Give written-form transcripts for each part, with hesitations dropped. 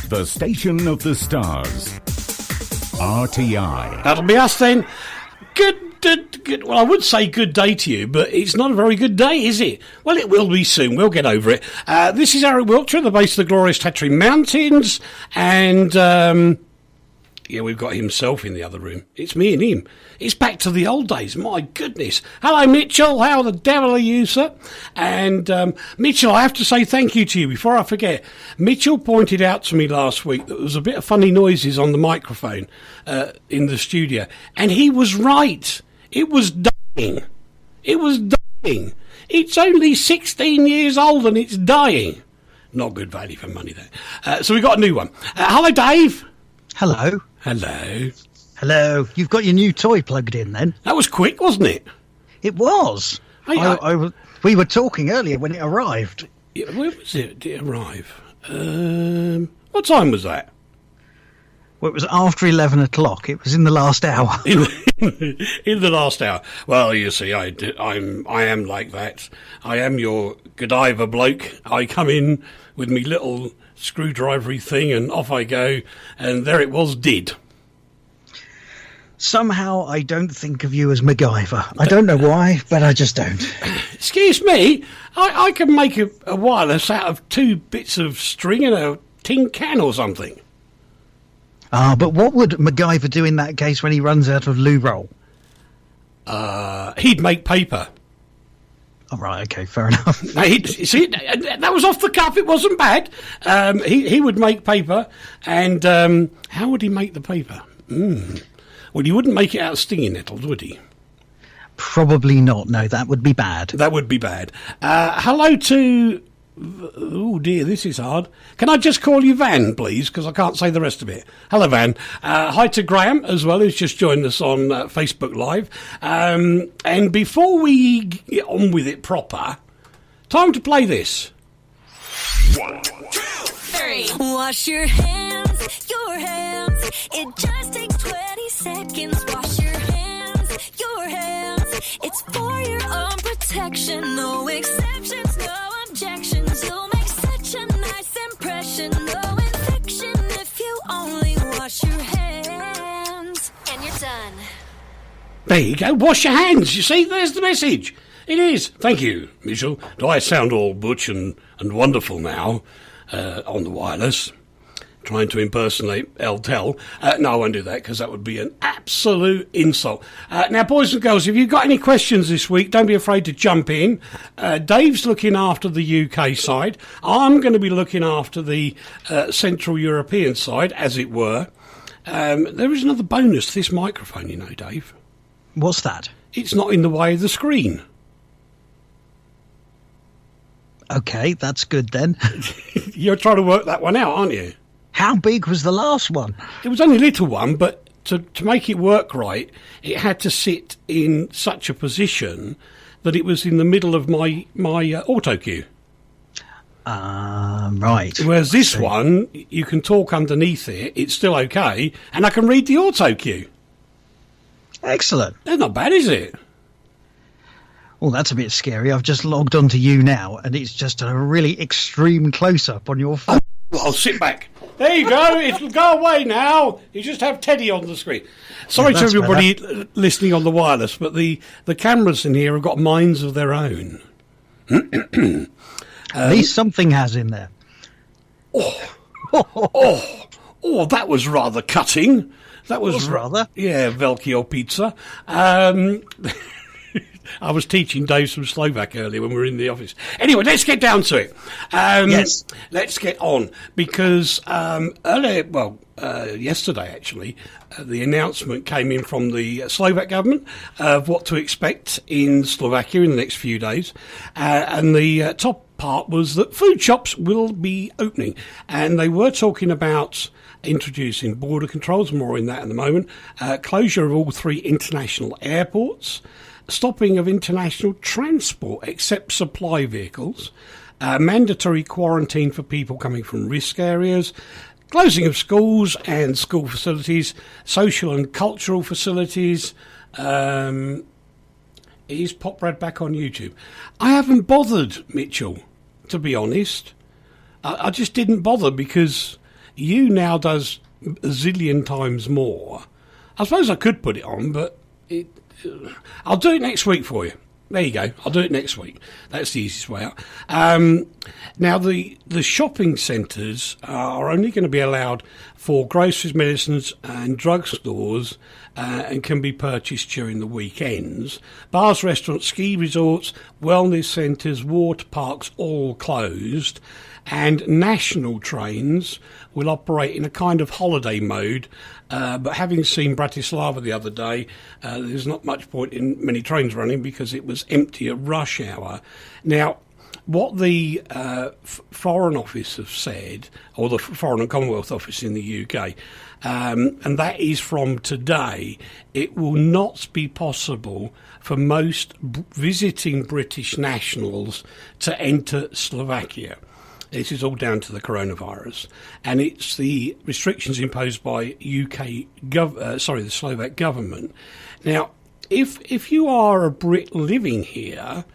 The station of the stars. RTI. That'll be us then. Good. Well, I would say good day to you, but it's not a very good day, is it? Well, it will be soon. We'll get over it. This is Eric Wiltshire at the base of the glorious Tatry Mountains, and we've got himself in the other room. It's me and him. It's back to the old days. My goodness. Hello, Mitchell. How the devil are you, sir? And Mitchell, I have to say thank you to you before I forget. Mitchell pointed out to me last week that there was a bit of funny noises on the microphone in the studio, and he was right. It was dying. It was dying. It's only 16 years old and it's dying. Not good value for money, though. So we got a new one. Hello, Dave. Hello. Hello. Hello. You've got your new toy plugged in, then? That was quick, wasn't it? It was. We were talking earlier when it arrived. Yeah, where was it? Did it arrive? What time was that? Well, it was after 11 o'clock. It was in the last hour. In the last hour. Well, you see, I am like that. I am your Godiva bloke. I come in with me little screwdrivery thing and off I go, and there it was, did. Somehow I don't think of you as MacGyver. I don't know why, but I just don't. Excuse me, I can make a wireless out of 2 bits of string and a tin can or something. But what would MacGyver do in that case when he runs out of loo roll? He'd make paper. Oh, right, okay, fair enough. See, that was off the cuff, it wasn't bad. He would make paper, and how would he make the paper? Well, he wouldn't make it out of stinging nettles, would he? Probably not, no, that would be bad. That would be bad. Hello to... Oh dear, this is hard. Can I just call you Van, please? Because I can't say the rest of it. Hello, Van. Hi to Graham as well, who's just joined us on Facebook Live. And before we get on with it proper, time to play this. 1, 2, 3. Wash your hands, your hands. It just takes 20 seconds. Wash your hands. It's for your own protection. No exceptions, no objections. You'll make such a nice impression. No infection if you only wash your hands. And you're done. There you go. Wash your hands. You see, there's the message. It is. Thank you, Mitchell. Do I sound all butch and wonderful now on the wireless? Trying to impersonate El Tel. No, I won't do that because that would be an absolute insult. Now, boys and girls, if you've got any questions this week, don't be afraid to jump in. Dave's looking after the UK side. I'm going to be looking after the Central European side, as it were. There is another bonus to this microphone, you know, Dave. What's that? It's not in the way of the screen. Okay, that's good then. You're trying to work that one out, aren't you? How big was the last one? It was only a little one, but to make it work right, it had to sit in such a position that it was in the middle of my auto cue. Right. Whereas this one, you can talk underneath it, it's still okay, and I can read the auto cue. Excellent. That's not bad, is it? Well, that's a bit scary. I've just logged onto you now, and it's just a really extreme close-up on your phone. I'll sit back. There you go. It'll go away now. You just have Teddy on the screen. Sorry to everybody listening on the wireless, but the cameras in here have got minds of their own. At least something has in there. Oh, that was rather cutting. That was rather. Yeah, Velkio pizza. I was teaching Dave some Slovak earlier when we were in the office. Anyway, let's get down to it. Yes. Let's get on, because yesterday actually, the announcement came in from the Slovak government of what to expect in Slovakia in the next few days. And the top part was that food shops will be opening. And they were talking about introducing border controls, more in that in the moment, closure of all 3 international airports, stopping of international transport except supply vehicles, mandatory quarantine for people coming from risk areas, closing of schools and school facilities, social and cultural facilities. Is Poprad back on YouTube? I haven't bothered, Mitchell, to be honest. I just didn't bother because you now does a zillion times more. I suppose I could put it on, but I'll do it next week for you. There you go. I'll do it next week. That's the easiest way out. Now, the shopping centres are only going to be allowed for groceries, medicines and drugstores and can be purchased during the weekends. Bars, restaurants, ski resorts, wellness centres, water parks, all closed. And national trains will operate in a kind of holiday mode. But having seen Bratislava the other day, there's not much point in many trains running because it was empty at rush hour. Now, what the Foreign Office have said, or the Foreign and Commonwealth Office in the UK, and that is from today, it will not be possible for most visiting British nationals to enter Slovakia. This is all down to the coronavirus, and it's the restrictions imposed by the Slovak government. Now, if you are a Brit living here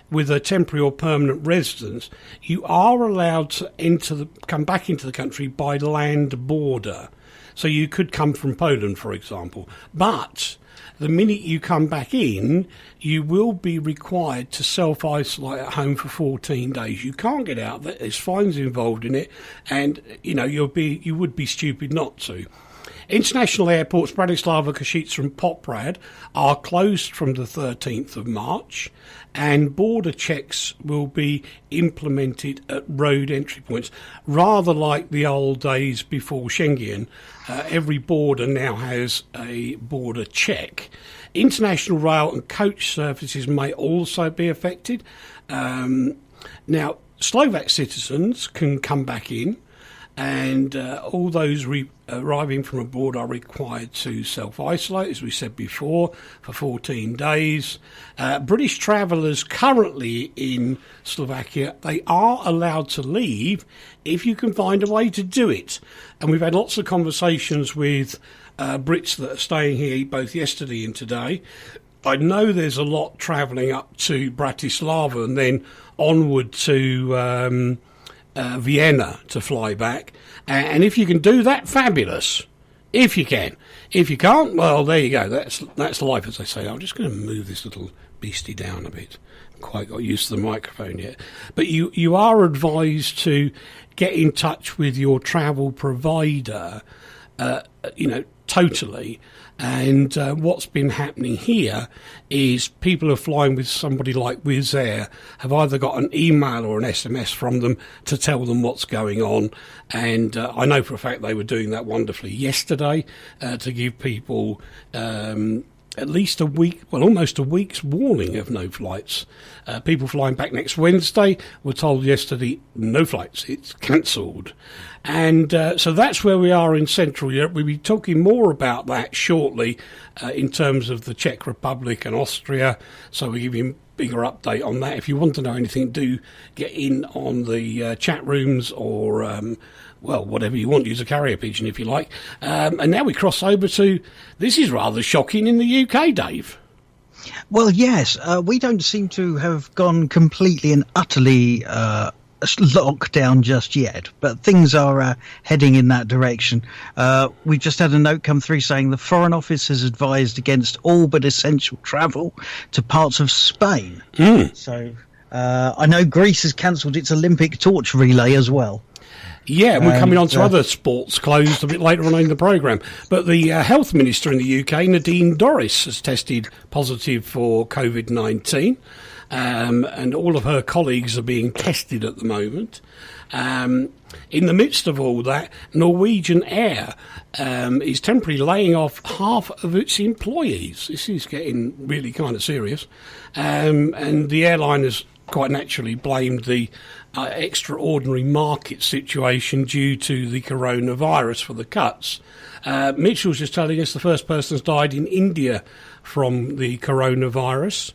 with a temporary or permanent residence, you are allowed to come back into the country by land border. So you could come from Poland, for example, but the minute you come back in, you will be required to self-isolate at home for 14 days. You can't get out. There's fines involved in it, and you would be stupid not to. International airports Bratislava, Košice and Poprad are closed from the 13th of March, and border checks will be implemented at road entry points, rather like the old days before Schengen. Every border now has a border check. International rail and coach services may also be affected. Now, Slovak citizens can come back in, and all those arriving from abroad are required to self-isolate, as we said before, for 14 days. British travellers currently in Slovakia, they are allowed to leave if you can find a way to do it. And we've had lots of conversations with Brits that are staying here both yesterday and today. I know there's a lot travelling up to Bratislava and then onward to Vienna to fly back, and if you can do that, fabulous. If you can. If you can't, well, there you go. That's life, as I say. I'm just going to move this little beastie down a bit. Haven't quite got used to the microphone yet. But you are advised to get in touch with your travel provider, totally. And what's been happening here is people are flying with somebody like Wizz Air have either got an email or an SMS from them to tell them what's going on. And I know for a fact they were doing that wonderfully yesterday to give people at least a week, well, almost a week's warning of no flights. People flying back next Wednesday were told yesterday, no flights, it's cancelled. And so that's where we are in Central Europe. We'll be talking more about that shortly in terms of the Czech Republic and Austria. So we'll give you a bigger update on that. If you want to know anything, do get in on the chat rooms or, whatever you want. Use a carrier pigeon if you like. And now we cross over to, this is rather shocking in the UK, Dave. Well, yes, we don't seem to have gone completely and utterly lockdown just yet, but things are heading in that direction. We just had a note come through saying the Foreign Office has advised against all but essential travel to parts of Spain. So I know Greece has cancelled its Olympic torch relay as well. Yeah, we're coming on to other sports closed a bit later on in the programme. But the Health Minister in the UK, Nadine Dorries, has tested positive for COVID-19. And all of her colleagues are being tested at the moment. In the midst of all that, Norwegian Air is temporarily laying off half of its employees. This is getting really kind of serious. And the airline has quite naturally blamed the extraordinary market situation due to the coronavirus for the cuts. Mitchell's just telling us the first person has died in India from the coronavirus.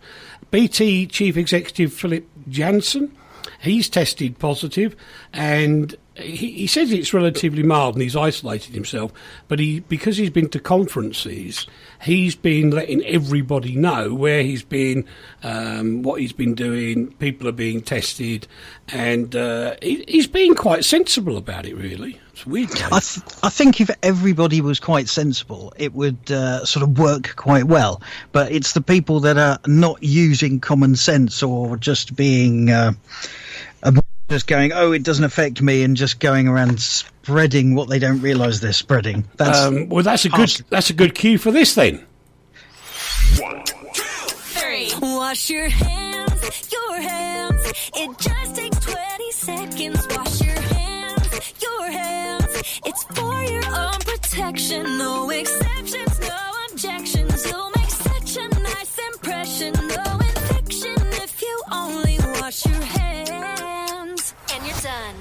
BT Chief Executive Philip Jansen, he's tested positive, and he says it's relatively mild and he's isolated himself, but because he's been to conferences, he's been letting everybody know where he's been, what he's been doing, people are being tested, and he's being quite sensible about it, really. It's weird. I think if everybody was quite sensible, it would sort of work quite well. But it's the people that are not using common sense or just being just going, oh, it doesn't affect me, and just going around spreading what they don't realise they're spreading. That's a good cue for this then. 1, 2, 3. Wash your hands, your hands. It just takes 20 seconds. Wash your hands, your hands. It's for your own protection. No exceptions, no objections. You'll make such a nice impression. No infection if you only wash your hands. And you're done.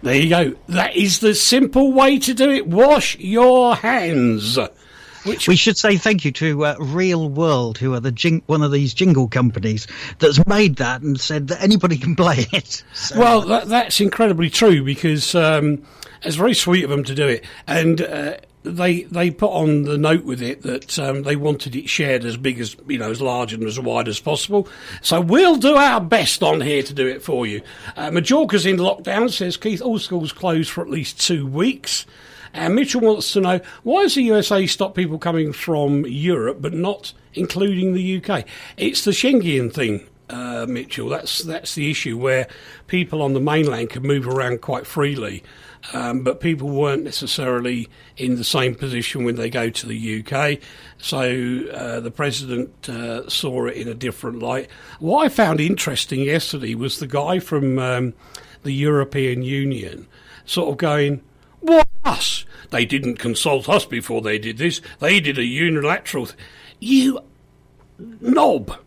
There you go. That is the simple way to do it. Wash your hands. We should say thank you to Real World, who are one of these jingle companies that's made that and said that anybody can play it. So. Well, that's incredibly true, because it's very sweet of them to do it. And they put on the note with it that they wanted it shared as big as, as large and as wide as possible. So we'll do our best on here to do it for you. Majorca's in lockdown, says Keith. All schools closed for at least 2 weeks. And Mitchell wants to know, why has the USA stopped people coming from Europe but not including the UK? It's the Schengen thing, Mitchell. That's the issue, where people on the mainland can move around quite freely, but people weren't necessarily in the same position when they go to the UK. So the president saw it in a different light. What I found interesting yesterday was the guy from the European Union sort of going, what, us? They didn't consult us before they did this. They did a unilateral You knob.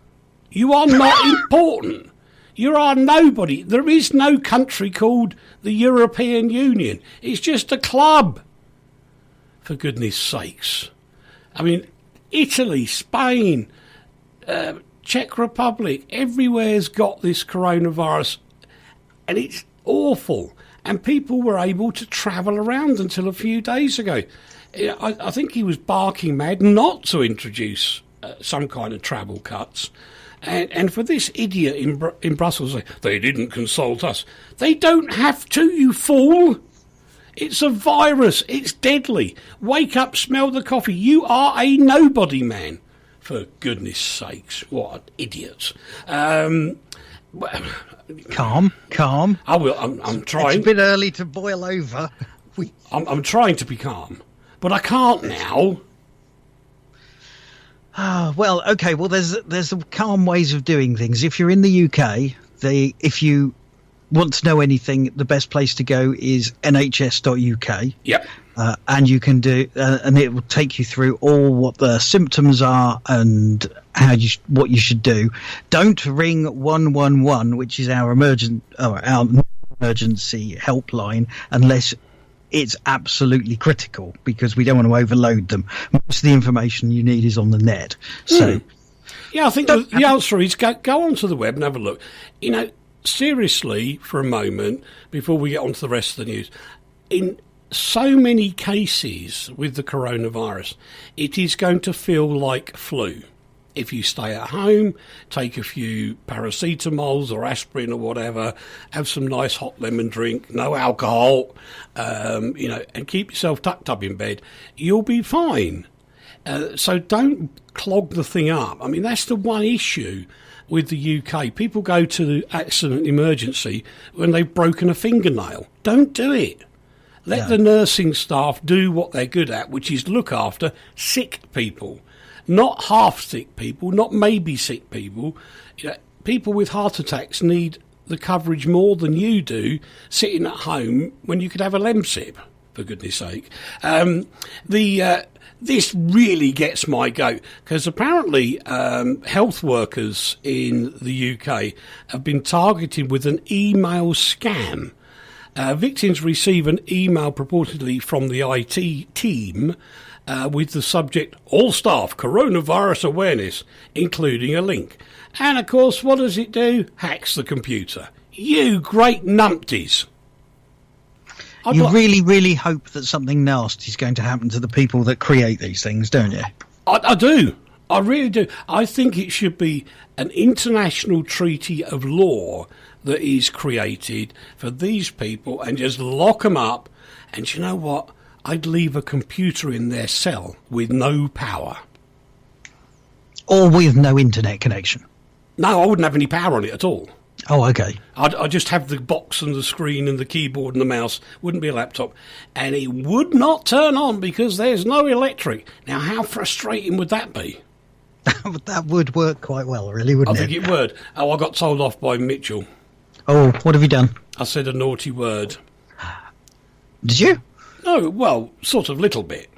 You are not important. You are nobody. There is no country called the European Union. It's just a club. For goodness sakes. I mean, Italy, Spain, Czech Republic, everywhere's got this coronavirus, and it's awful. And people were able to travel around until a few days ago. I think he was barking mad not to introduce some kind of travel cuts. And for this idiot in Brussels, they didn't consult us. They don't have to, you fool. It's a virus. It's deadly. Wake up, smell the coffee. You are a nobody, man. For goodness sakes, what idiots. Calm. I will. I'm trying. It's a bit early to boil over. I'm trying to be calm, but I can't now. Well, okay. Well, there's calm ways of doing things. If you're in the UK, if you want to know anything, the best place to go is nhs.uk. Yep. And you can do, and it will take you through all what the symptoms are and what you should do. Don't ring 111, which is our emergency helpline, unless it's absolutely critical, because we don't want to overload them. Most of the information you need is on the net. So, yeah, I think the answer is go onto the web and have a look. Seriously, for a moment, before we get on to the rest of the news, in so many cases with the coronavirus, it is going to feel like flu. If you stay at home, take a few paracetamols or aspirin or whatever, have some nice hot lemon drink, no alcohol, and keep yourself tucked up in bed, you'll be fine. So don't clog the thing up. I mean, that's the one issue with the UK. People go to the accident emergency when they've broken a fingernail. Don't do it. Let the nursing staff do what they're good at, which is look after sick people. Not half sick people, not maybe sick people. People with heart attacks need the coverage more than you do sitting at home when you could have a Lemsip, for goodness sake. This really gets my goat, because apparently health workers in the UK have been targeted with an email scam. Victims receive an email purportedly from the IT team with the subject, all staff, coronavirus awareness, including a link. And, of course, what does it do? Hacks the computer. You great numpties. You really, really hope that something nasty is going to happen to the people that create these things, don't you? I do. I really do. I think it should be an international treaty of law that is created for these people, and just lock them up And you know what? I'd leave a computer in their cell with no power. Or with no internet connection. No, I wouldn't have any power on it at all. Oh, okay. I'd just have the box and the screen and the keyboard and the mouse. Wouldn't be a laptop. And it would not turn on because there's no electric. Now, how frustrating would that be? That would work quite well, really, wouldn't it? I think it would. Oh, I got told off by Mitchell. Oh, what have you done? I said a naughty word. Did you? No, well, sort of little bit.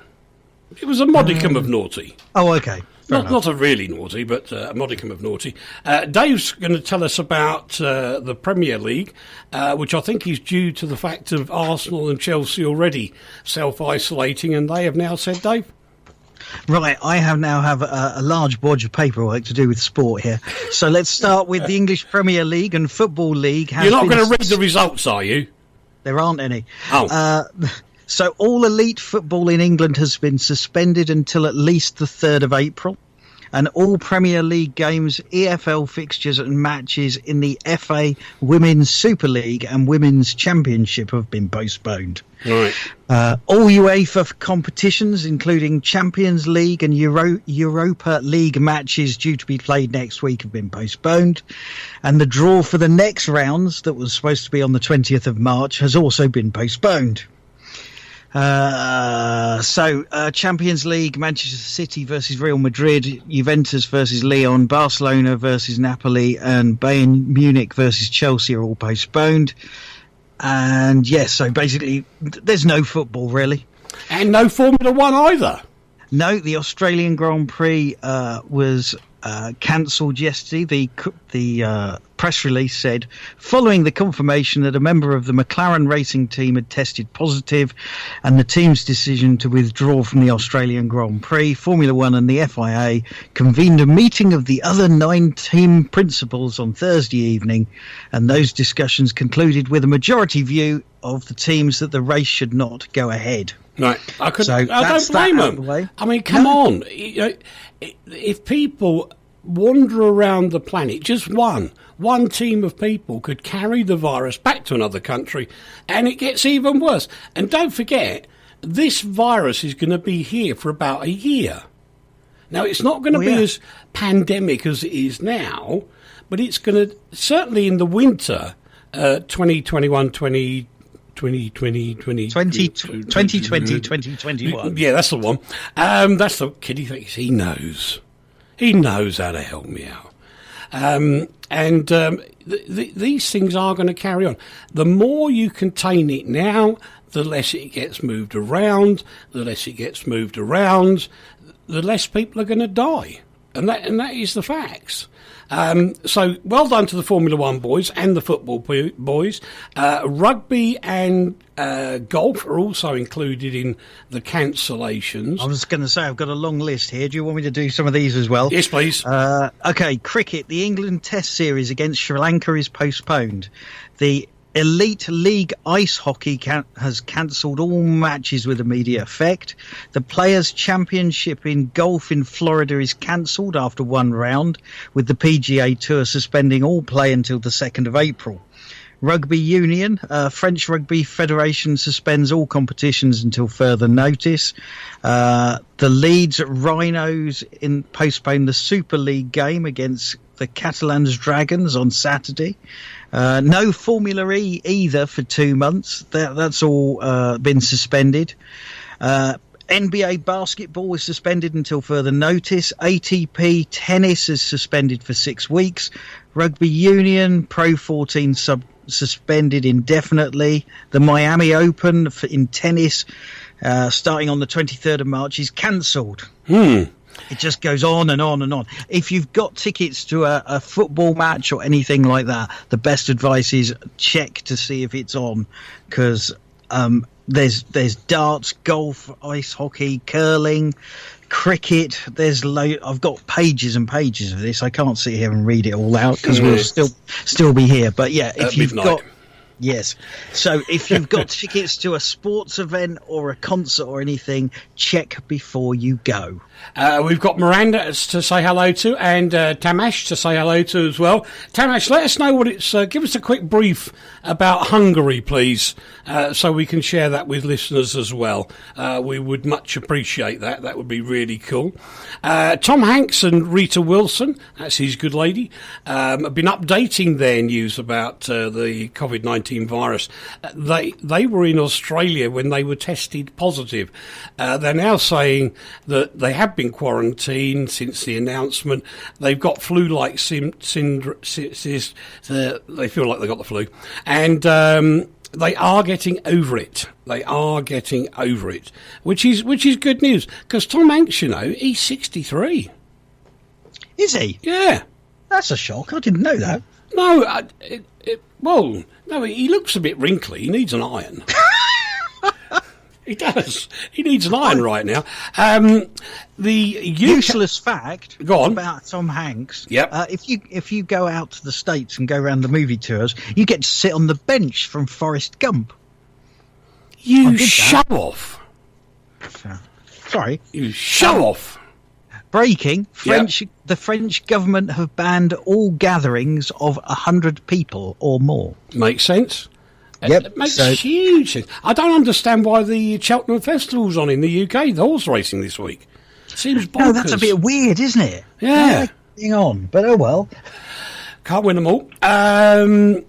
It was a modicum of naughty. Oh, okay. Not a really naughty, but a modicum of naughty. Dave's going to tell us about the Premier League, which I think is due to the fact of Arsenal and Chelsea already self-isolating, and they have now said, Dave? Right, I have a large bodge of paperwork to do with sport here. So let's start with the English Premier League and Football League. You're not going to read the results, are you? There aren't any. Oh. So all elite football in England has been suspended until at least the 3rd of April. And all Premier League games, EFL fixtures and matches in the FA Women's Super League and Women's Championship have been postponed. Right. All UEFA competitions, including Champions League and Europa League matches due to be played next week, have been postponed. And the draw for the next rounds, that was supposed to be on the 20th of March, has also been postponed. Champions League, Manchester City versus Real Madrid, Juventus versus Lyon, Barcelona versus Napoli, and Bayern Munich versus Chelsea are all postponed. And yes, so basically there's no football really. And no Formula One either. No, the Australian Grand Prix was cancelled yesterday. The press release said, following the confirmation that a member of the McLaren racing team had tested positive and the team's decision to withdraw from the Australian Grand Prix, Formula One and the FIA convened a meeting of the other 9 team principals on Thursday evening, and those discussions concluded with a majority view of the teams that the race should not go ahead. Right, I don't blame them. I mean, come on. You know, if people wander around the planet, just one team of people could carry the virus back to another country, and it gets even worse. And don't forget, this virus is going to be here for about a year. Now, it's not going to be as pandemic as it is now, but it's going to, certainly in the winter, 2021. Yeah, that's the one. That's the kid. He knows. He knows how to help me out. These things are going to carry on. The more you contain it now, the less it gets moved around. The less it gets moved around, the less people are going to die. And that is the facts. So well done to the Formula One boys and the football boys. Rugby and golf are also included in the cancellations. I was going to say, I've got a long list here. Do you want me to do some of these as well? Yes, please. Okay, cricket. The England Test series against Sri Lanka is postponed. The Elite League Ice Hockey has cancelled all matches with immediate effect. The Players' Championship in golf in Florida is cancelled after one round, with the PGA Tour suspending all play until the 2nd of April. Rugby Union, French Rugby Federation suspends all competitions until further notice. The Leeds Rhinos postpone the Super League game against the Catalans Dragons on Saturday. No Formula E either for 2 months. That's all been suspended. NBA basketball is suspended until further notice. ATP tennis is suspended for 6 weeks. Rugby Union, Pro 14 suspended indefinitely. The Miami Open in tennis, starting on the 23rd of March, is cancelled. It just goes on and on and on. If you've got tickets to a football match or anything like that, the best advice is check to see if it's on, because there's darts, golf, ice hockey, curling, cricket. I've got pages and pages of this. I can't sit here and read it all out because we'll still be here. But yeah, if you've got Yes. So if you've got tickets to a sports event or a concert or anything, check before you go. We've got Miranda to say hello to, and Tamash to say hello to as well. Tamash, let us know what it's... give us a quick brief about Hungary, please, so we can share that with listeners as well. We would much appreciate that. That would be really cool. Tom Hanks and Rita Wilson, that's his good lady, have been updating their news about the COVID-19 virus. They were in Australia when they were tested positive. They're now saying that they have been quarantined since the announcement. They've got flu-like syndrome. They feel like they got the flu, and they are getting over it. They are getting over it, which is good news, because Tom Hanks, you know, he's 63. Is he? Yeah. That's a shock. I didn't know that. No, no, he looks a bit wrinkly. He needs an iron. He does. He needs an iron right now. The useless fact Go on. about Tom Hanks. Yep. If you go out to the States and go around the movie tours, you get to sit on the bench from Forrest Gump. You show off. Sorry. You show off. Breaking. The French government have banned all gatherings of 100 people or more. Makes sense. Yep. It makes huge sense. I don't understand why the Cheltenham Festival's on in the UK, the horse racing this week. Seems bonkers. No, that's a bit weird, isn't it? Yeah. Hang on, but oh well. Can't win them all. I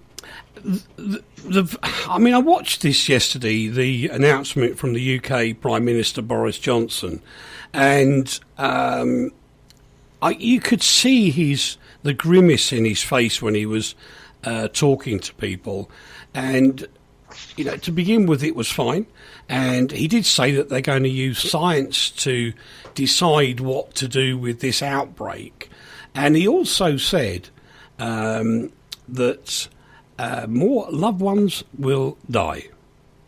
watched this yesterday, the announcement from the UK Prime Minister Boris Johnson, and you could see the grimace in his face when he was talking to people. And, you know, to begin with, it was fine. And he did say that they're going to use science to decide what to do with this outbreak. And he also said that more loved ones will die.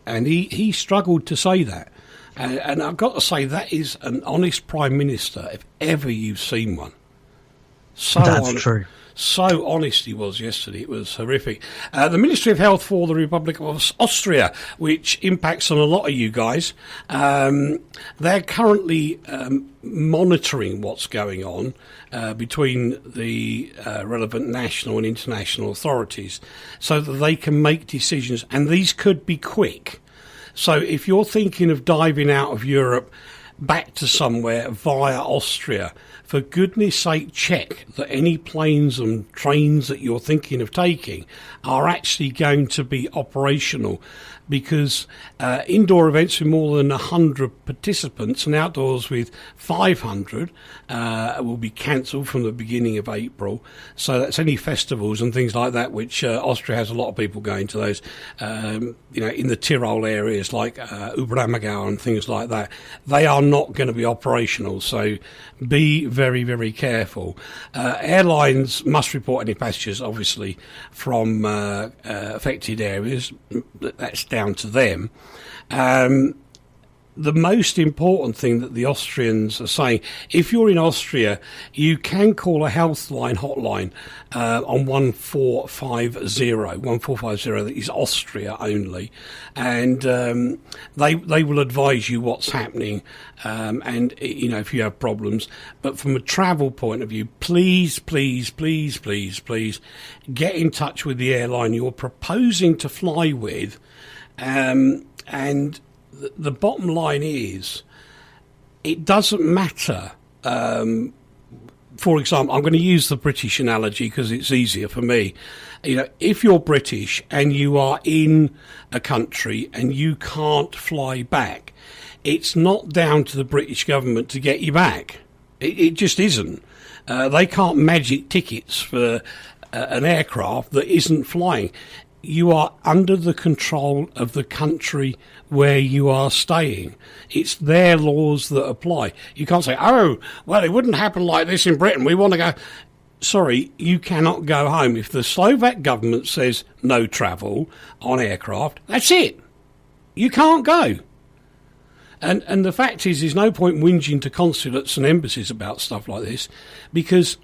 And he struggled to say that. And I've got to say, that is an honest Prime Minister, if ever you've seen one. That's true. So honest he was yesterday. It was horrific. The Ministry of Health for the Republic of Austria, which impacts on a lot of you guys, they're currently monitoring what's going on between the relevant national and international authorities so that they can make decisions. And these could be quick. So if you're thinking of diving out of Europe back to somewhere via Austria, for goodness sake, check that any planes and trains that you're thinking of taking are actually going to be operational, because indoor events with more than 100 participants and outdoors with 500 will be cancelled from the beginning of April. So that's any festivals and things like that, which Austria has a lot of people going to those, in the Tyrol areas like Ubramagau and things like that. They are not going to be operational, so be very, very careful. Airlines must report any passengers, obviously, from affected areas. That's down to them. The most important thing that the Austrians are saying, if you're in Austria, you can call a health line hotline on 1450. 1450, that is Austria only. And they will advise you what's happening and, if you have problems. But from a travel point of view, please, please, please, please, please get in touch with the airline you're proposing to fly with. And the bottom line is, it doesn't matter. For example, I'm going to use the British analogy because it's easier for me. If you're British and you are in a country and you can't fly back, it's not down to the British government to get you back. It just isn't. They can't magic tickets for an aircraft that isn't flying. You are under the control of the country where you are staying. It's their laws that apply. You can't say, it wouldn't happen like this in Britain. We want to go. Sorry, you cannot go home. If the Slovak government says no travel on aircraft, that's it. You can't go. And the fact is, there's no point whinging to consulates and embassies about stuff like this, because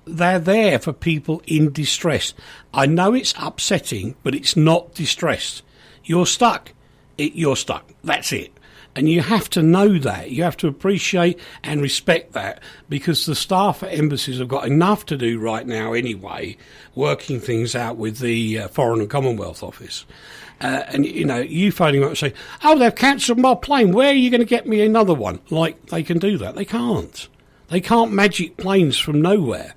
they're there for people in distress. I know it's upsetting, but it's not distress. You're stuck. You're stuck. That's it. And you have to know that. You have to appreciate and respect that, because the staff at embassies have got enough to do right now anyway, working things out with the Foreign and Commonwealth Office. And, you know, you phoning up and saying, oh, they've cancelled my plane. Where are you going to get me another one? Like, they can do that. They can't. They can't magic planes from nowhere.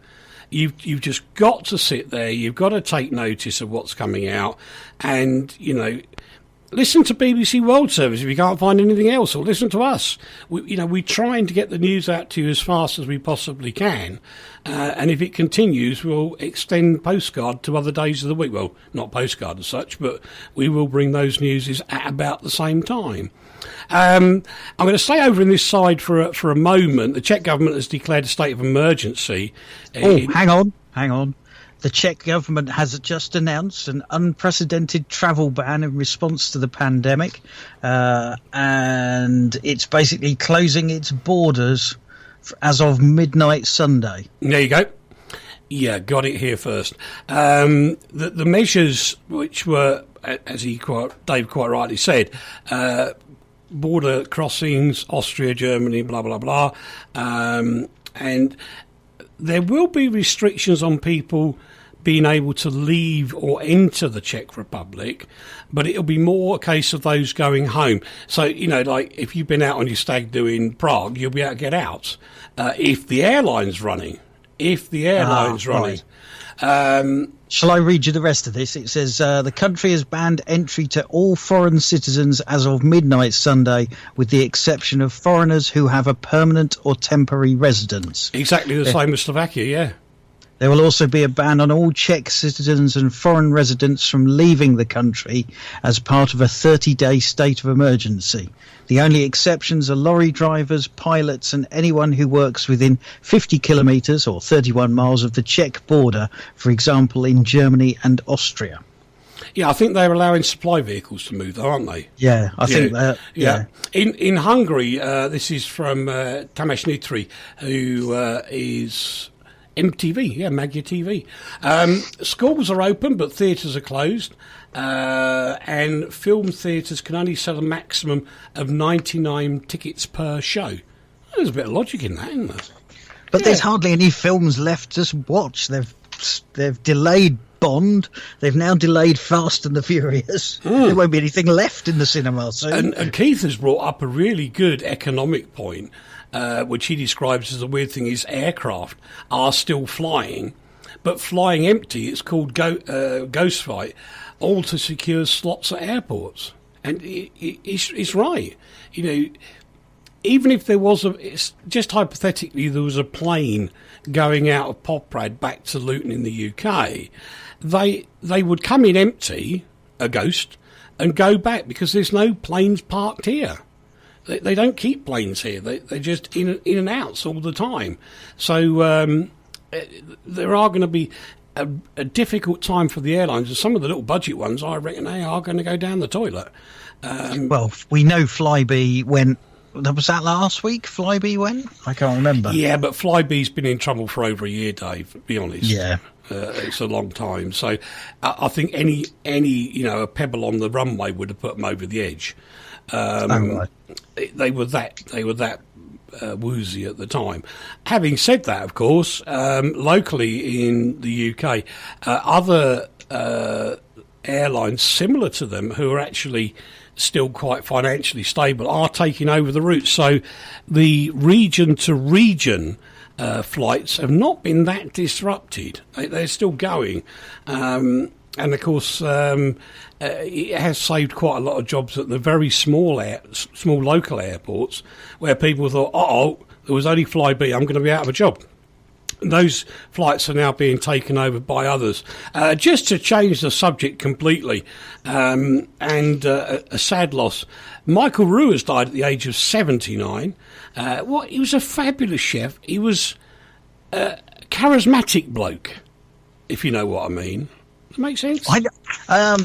You've just got to sit there. You've got to take notice of what's coming out. And, you know, listen to BBC World Service if you can't find anything else, or listen to us. We're trying to get the news out to you as fast as we possibly can. And if it continues, we'll extend Postcard to other days of the week. Well, not Postcard as such, but we will bring those newses at about the same time. I'm going to stay over in this side for a moment. The Czech government has declared a state of emergency. Hang on. The Czech government has just announced an unprecedented travel ban in response to the pandemic, and it's basically closing its borders as of midnight Sunday. There you go. Yeah, got it here first. The measures, which were, as Dave quite rightly said, border crossings, Austria, Germany, blah, blah, blah, and there will be restrictions on people being able to leave or enter the Czech Republic, but it'll be more a case of those going home. So, you know, like if you've been out on your stag do in Prague, you'll be able to get out if the airline's running. Right. Shall I read you the rest of this? It says, the country has banned entry to all foreign citizens as of midnight Sunday, with the exception of foreigners who have a permanent or temporary residence. Exactly the same as Slovakia, yeah. There will also be a ban on all Czech citizens and foreign residents from leaving the country as part of a 30-day state of emergency. The only exceptions are lorry drivers, pilots, and anyone who works within 50 kilometres or 31 miles of the Czech border, for example, in Germany and Austria. Yeah, I think they're allowing supply vehicles to move, though, aren't they? Yeah, I think that. Yeah. In Hungary, this is from Tamás Nitry, who is MTV, Magyar TV. Schools are open, but theatres are closed. And film theatres can only sell a maximum of 99 tickets per show. There's a bit of logic in that, isn't there? But there's hardly any films left to watch. They've delayed Bond. They've now delayed Fast and the Furious. There won't be anything left in the cinema soon. And Keith has brought up a really good economic point, which he describes as the weird thing is aircraft are still flying, but flying empty. It's called ghost flight, all to secure slots at airports. And it's right. You know, even if there was just hypothetically, there was a plane going out of Poprad back to Luton in the UK, they would come in empty, a ghost, and go back because there's no planes parked here. They don't keep planes here. They're just in and outs all the time. So there are going to be a difficult time for the airlines. And some of the little budget ones, I reckon, they are going to go down the toilet. Well, we know Flybe went. Was that last week? Flybe went? I can't remember. Yeah, but Flybe's been in trouble for over a year, Dave. To be honest. Yeah. It's a long time. So I think any a pebble on the runway would have put them over the edge. Right. They were that woozy at the time. Having said that, of course, locally in the UK, other airlines similar to them who are actually still quite financially stable are taking over the route. So the region to region flights have not been that disrupted. They're still going. And of course, it has saved quite a lot of jobs at the very small local airports where people thought, there was only Flybe, I'm going to be out of a job. And those flights are now being taken over by others. Just to change the subject completely, and a sad loss, Michael Roux has died at the age of 79. He was a fabulous chef. He was a charismatic bloke, if you know what I mean. Does that make sense?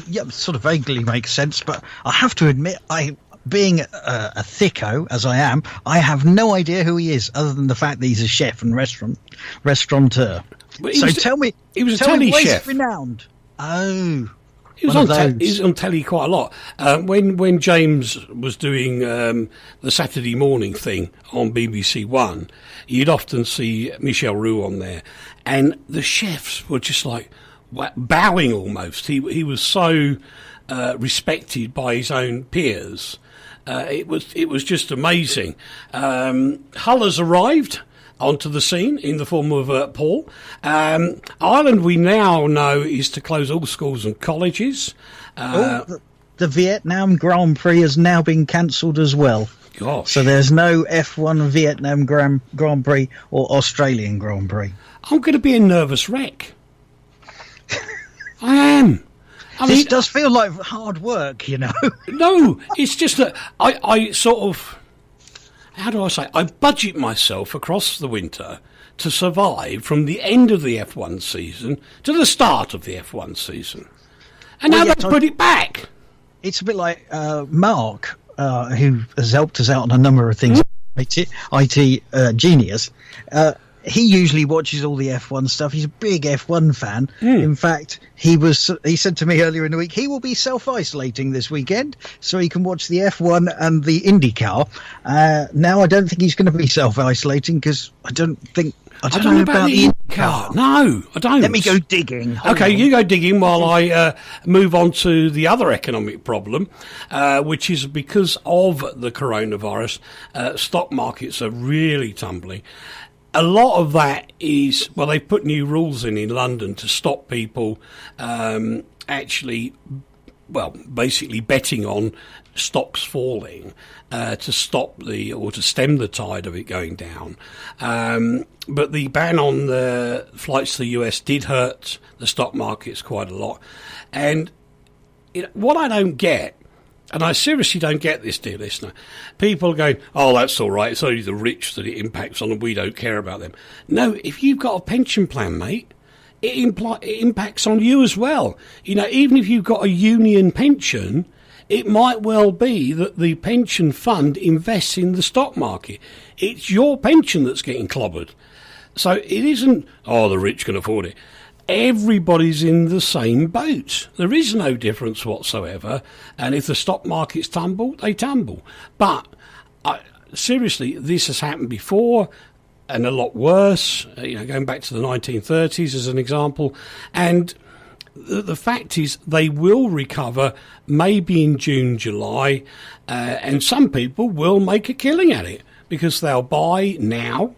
Yeah, sort of vaguely makes sense, but I have to admit, being a thicko as I am, I have no idea who he is, other than the fact that he's a chef and restaurateur. But So tell me, he was a tell me telly where's chef. renowned. Oh, He was on telly quite a lot. When James was doing the Saturday morning thing on BBC One, you'd often see Michel Roux on there, and the chefs were just like bowing almost. He was so respected by his own peers. It was just amazing. Hull has arrived onto the scene in the form of Paul. Ireland, we now know, is to close all schools and colleges. the Vietnam Grand Prix has now been cancelled as well. Gosh. So there's no F1 Vietnam Grand Prix or Australian Grand Prix. I'm going to be a nervous wreck. I am. This does feel like hard work, you know. No, it's just that I sort of... How do I say? I budget myself across the winter to survive from the end of the F1 season to the start of the F1 season. And now they've put it back. It's a bit like Mark, who has helped us out on a number of things, IT genius. He usually watches all the F1 stuff. He's a big F1 fan. In fact, he said to me earlier in the week, he will be self-isolating this weekend so he can watch the F1 and the IndyCar. Now I don't think he's going to be self-isolating because I don't know about the IndyCar. No, I don't. Let me go digging. Okay, you go digging while I move on to the other economic problem, which is because of the coronavirus, stock markets are really tumbling. A lot of that is, well, they've put new rules in London to stop people basically betting on stocks falling to stem the tide of it going down. But the ban on the flights to the US did hurt the stock markets quite a lot. And what I don't get, and I seriously don't get this, dear listener, people going, oh, that's all right, it's only the rich that it impacts on and we don't care about them. No, if you've got a pension plan, mate, it impacts on you as well. You know, even if you've got a union pension, it might well be that the pension fund invests in the stock market. It's your pension that's getting clobbered. So it isn't, oh, the rich can afford it. Everybody's in the same boat. There is no difference whatsoever. And if the stock markets tumble, they tumble. But seriously, this has happened before and a lot worse, going back to the 1930s as an example. And the fact is they will recover maybe in June, July. And some people will make a killing at it because they'll buy now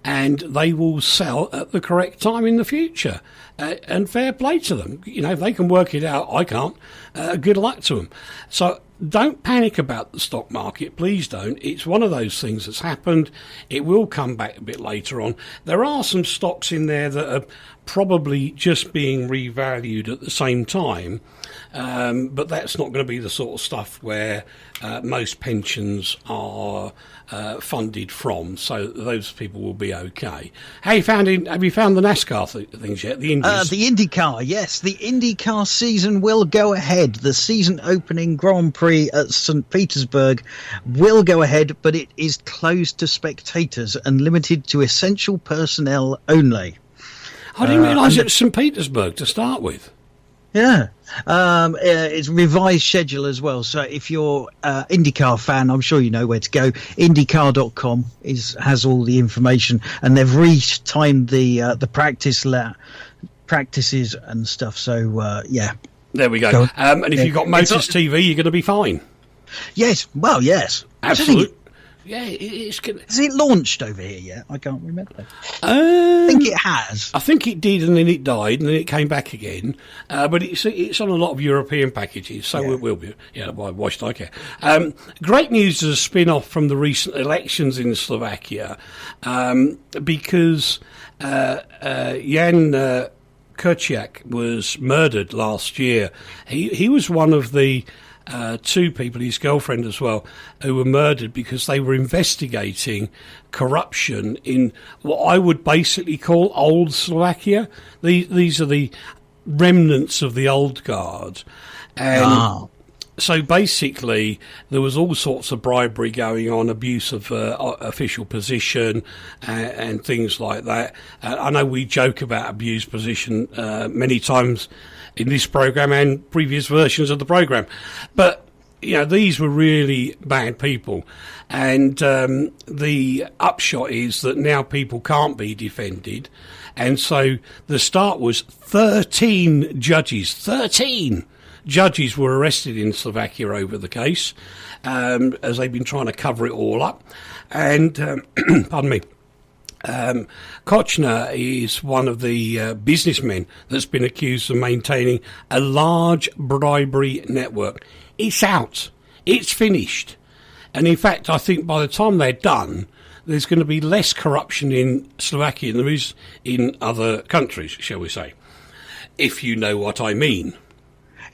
and they will sell at the correct time in the future. And fair play to them. If they can work it out, I can't. Good luck to them. So don't panic about the stock market. Please don't. It's one of those things that's happened. It will come back a bit later on. There are some stocks in there that are probably just being revalued at the same time. But that's not going to be the sort of stuff where most pensions are funded from, so those people will be okay. Have you found the NASCAR things yet? The Indies? The IndyCar, yes. The IndyCar season will go ahead. The season opening Grand Prix at St. Petersburg will go ahead, but it is closed to spectators and limited to essential personnel only. I didn't realise it was St. Petersburg to start with. Yeah. It's revised schedule as well. So if you're IndyCar fan, I'm sure you know where to go. IndyCar.com has all the information, and they've retimed the practices and stuff. So yeah. There we go. And if you've got Motors TV, you're going to be fine. Yes. Well, yes. Absolutely. Yeah, it's good. Has it launched over here yet? I can't remember. I think it has. I think it did, and then it died, and then it came back again. But it's on a lot of European packages, so it will be. Yeah, why should I care? Great news as a spin-off from the recent elections in Slovakia, because Jan Kuciak was murdered last year. He was one of the two people, his girlfriend as well, who were murdered because they were investigating corruption in what I would basically call old Slovakia. These are the remnants of the old guard. And So basically, there was all sorts of bribery going on, abuse of official position, and things like that. I know we joke about abused position many times in this program and previous versions of the program, but these were really bad people, and the upshot is that now people can't be defended, and so the start was 13 judges. 13 judges were arrested in Slovakia over the case, as they've been trying to cover it all up. And, pardon me, Kochner is one of the businessmen that's been accused of maintaining a large bribery network. It's out. It's finished. And in fact, I think by the time they're done, there's going to be less corruption in Slovakia than there is in other countries, shall we say, if you know what I mean.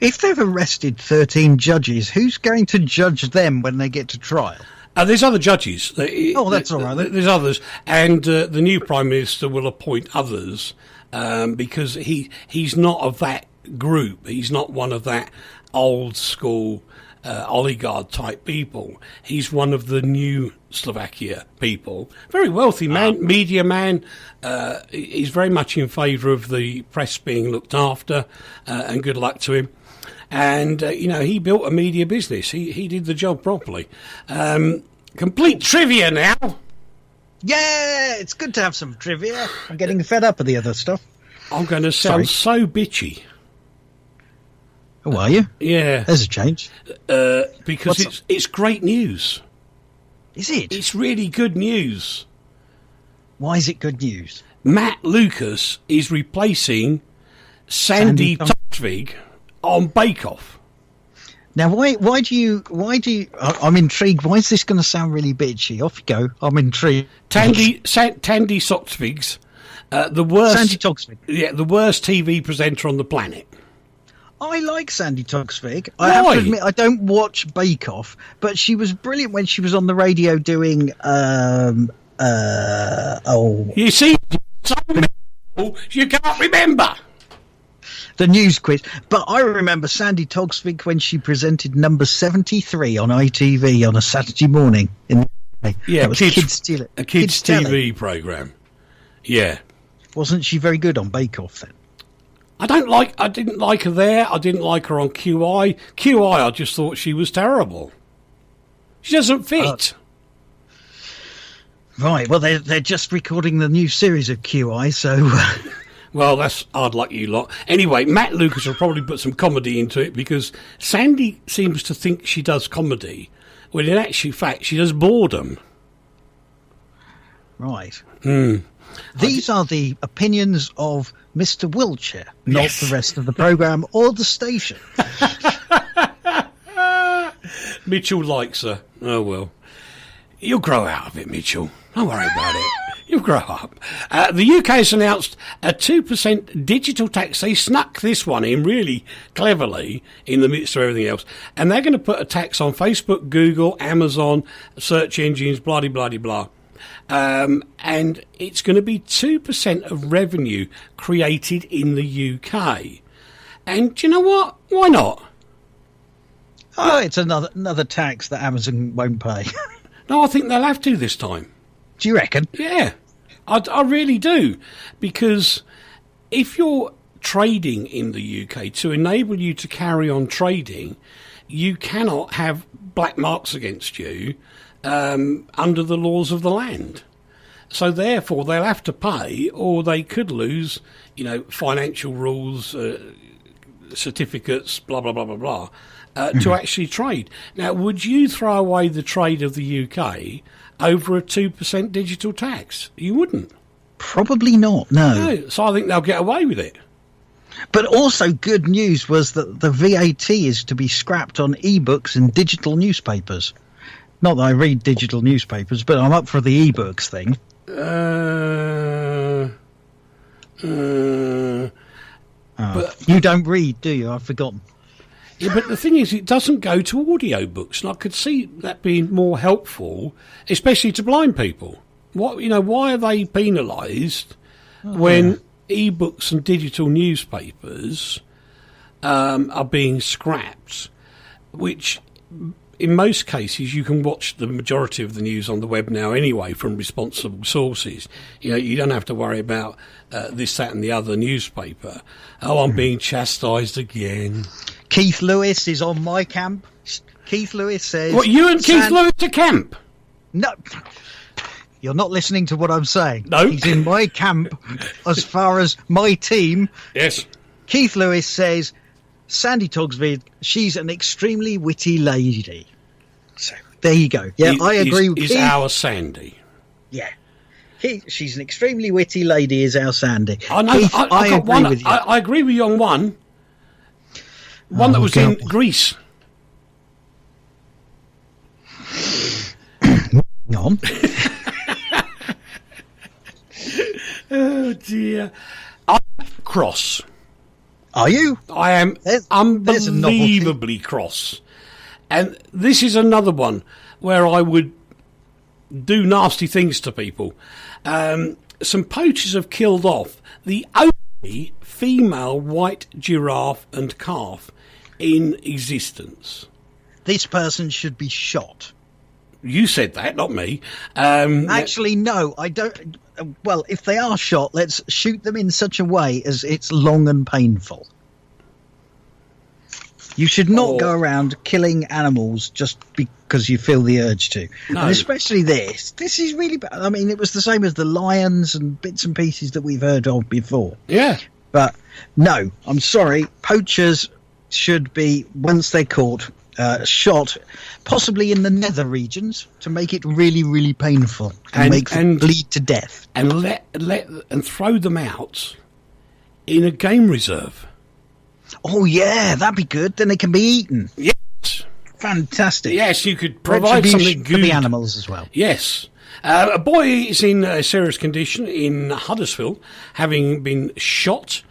If they've arrested 13 judges, who's going to judge them when they get to trial? There's other judges. That's all right. There's others. And the new Prime Minister will appoint others because he's not of that group. He's not one of that old school oligarch type people. He's one of the new Slovakia people. Very wealthy man, media man. He's very much in favour of the press being looked after, and good luck to him. And, he built a media business. He did the job properly. Complete trivia now. Yeah, it's good to have some trivia. I'm getting fed up of the other stuff. I'm going to sound so bitchy. Oh, are you? Yeah. There's a change. Because it's great news. Is it? It's really good news. Why is it good news? Matt Lucas is replacing Sandy Toksvig on Bake Off. Now, why do you? I'm intrigued. Why is this going to sound really bitchy? Off you go. I'm intrigued. Tandy Toksvig's the worst. Sandy Toksvig. Yeah, the worst TV presenter on the planet. I like Sandy Toksvig. I have to admit, I don't watch Bake Off, but she was brilliant when she was on the radio doing. You see, you can't remember. The news quiz. But I remember Sandy Toksvig when she presented number 73 on ITV on a Saturday morning. Yeah, that was Kids TV programme. Yeah. Wasn't she very good on Bake Off then? I didn't like her there. I didn't like her on QI. QI, I just thought she was terrible. She doesn't fit. Right, well, they're just recording the new series of QI, so... Well, that's hard luck, you lot. Anyway, Matt Lucas will probably put some comedy into it because Sandy seems to think she does comedy, when in actual fact she does boredom. Right. These are the opinions of Mr. Wiltshire, not the rest of the programme or the station. Mitchell likes her. Oh, well. You'll grow out of it, Mitchell. Don't worry about it. You'll grow up. The UK has announced a 2% digital tax. They snuck this one in really cleverly in the midst of everything else. And they're going to put a tax on Facebook, Google, Amazon, search engines, blah-de-blah-de-blah. And it's going to be 2% of revenue created in the UK. And do you know what? Why not? Oh, it's another tax that Amazon won't pay. No, I think they'll have to this time. Do you reckon? Yeah, I really do. Because if you're trading in the UK, to enable you to carry on trading, you cannot have black marks against you under the laws of the land. So therefore, they'll have to pay, or they could lose, financial rules, certificates, blah, blah, blah, blah, blah, to actually trade. Now, would you throw away the trade of the UK over a 2% digital tax? You wouldn't. Probably not, no. So I think they'll get away with it. But also good news was that the VAT is to be scrapped on e-books and digital newspapers. Not that I read digital newspapers, but I'm up for the e-books thing. But you don't read, do you? I've forgotten. Yeah, but the thing is, it doesn't go to audiobooks, and I could see that being more helpful, especially to blind people. Why are they penalised when e-books and digital newspapers are being scrapped? which in most cases you can watch the majority of the news on the web now anyway from responsible sources. You know, you don't have to worry about this, that and the other newspaper. Oh, I'm being chastised again. Keith Lewis is on my camp. Keith Lewis says... What, you and Keith Lewis to camp? No, you're not listening to what I'm saying. No. He's in my camp as far as my team. Yes. Keith Lewis says, Sandy Togsvid, she's an extremely witty lady. So, there you go. Yeah, I agree with Keith. Keith. Is our Sandy. Yeah. She's an extremely witty lady, is our Sandy. I know. Keith, I agree with you. I agree with you on one. One that was in Greece. Hang on. Oh, dear. I'm cross. Are you? I am unbelievably cross. And this is another one where I would do nasty things to people. Some poachers have killed off the only female white giraffe and calf in existence. This person should be shot. You said that, not me. Actually, no, I don't. Well, if they are shot, let's shoot them in such a way as it's long and painful. You should not go around killing animals just because you feel the urge to. No. And especially this. This is really bad. I mean, it was the same as the lions and bits and pieces that we've heard of before. Yeah. But no, I'm sorry. Poachers should be, once they're caught, shot, possibly in the nether regions, to make it really, really painful and make them bleed to death. And and throw them out in a game reserve. Oh yeah, that'd be good. Then they can be eaten. Yes. Fantastic. Yes, you could provide something good for the animals as well. Yes. A boy is in a serious condition in Huddersfield, having been shot,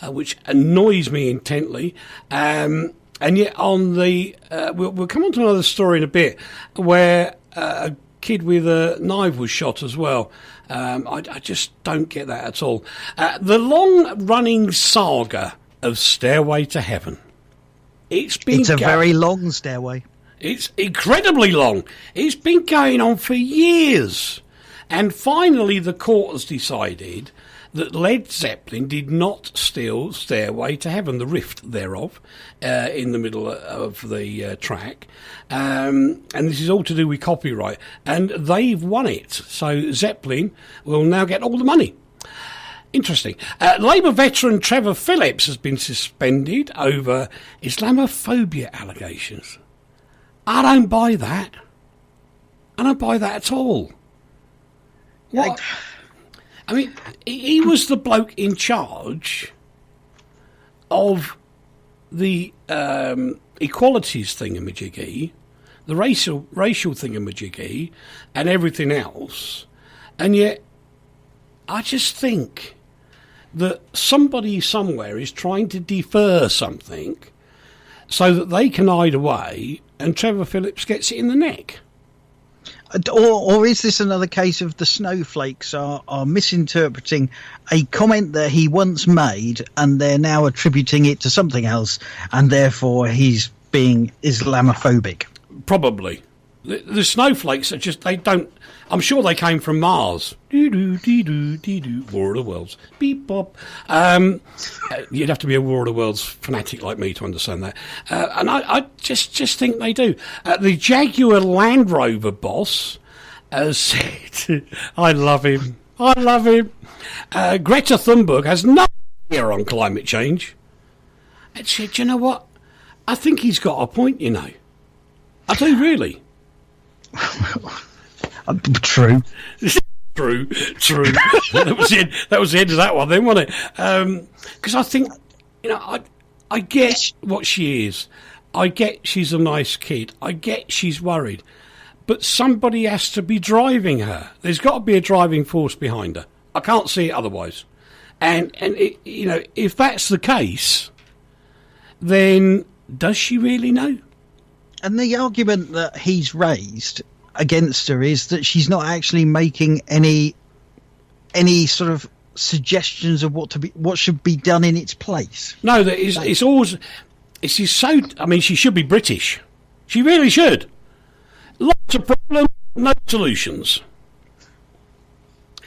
which annoys me intently. And yet on the... we'll come on to another story in a bit, where a kid with a knife was shot as well. I just don't get that at all. The long-running saga of Stairway to Heaven. It's a very long stairway. It's incredibly long. It's been going on for years. And finally the court has decided that Led Zeppelin did not steal Stairway to Heaven, the rift thereof, in the middle of the track. And this is all to do with copyright. And they've won it. So Zeppelin will now get all the money. Interesting. Labour veteran Trevor Phillips has been suspended over Islamophobia allegations. I don't buy that. I don't buy that at all. What? I mean, he was the bloke in charge of the equalities thingamajiggy, the racial thingamajiggy, and everything else. And yet, I just think that somebody somewhere is trying to defer something so that they can hide away, and Trevor Phillips gets it in the neck. Or is this another case of the snowflakes are misinterpreting a comment that he once made, and they're now attributing it to something else, and therefore he's being Islamophobic? Probably. The snowflakes are just, they don't... I'm sure they came from Mars. Doo-doo-dee-doo-dee-doo. War of the Worlds. Beep bop. You'd have to be a War of the Worlds fanatic like me to understand that. And I just think they do. The Jaguar Land Rover boss has said, I love him. Greta Thunberg has no idea on climate change. And she said, you know what? I think he's got a point, you know. I do, really. True. True. That was the end of that one then, wasn't it? Because I think, you know, I get what she is. I get she's a nice kid. I get she's worried. But somebody has to be driving her. There's got to be a driving force behind her. I can't see it otherwise. And it, you know, if that's the case, then does she really know? And the argument that he's raised against her is that she's not actually making any sort of suggestions of what should be done in its place. No, it's always this is so... I mean, she should be British. She really should. Lots of problems, no solutions.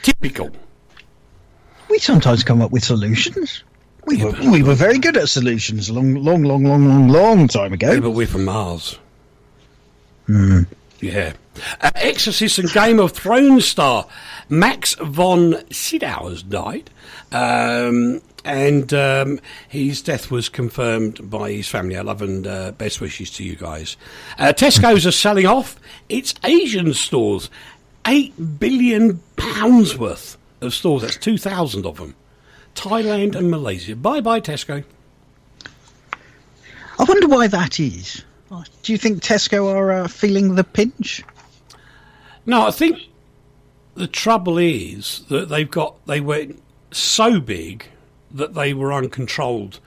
Typical. We sometimes come up with solutions. We were very good at solutions a long time ago. Yeah, but we're from Mars. Hmm. Yeah. Exorcist and Game of Thrones star Max von Sydow has died. And his death was confirmed by his family. I love and best wishes to you guys. Tesco's are selling off its Asian stores. £8 billion worth of stores. That's 2,000 of them. Thailand and Malaysia. Bye-bye, Tesco. I wonder why that is. Do you think Tesco are feeling the pinch? No, I think the trouble is that they went so big that they were uncontrolled,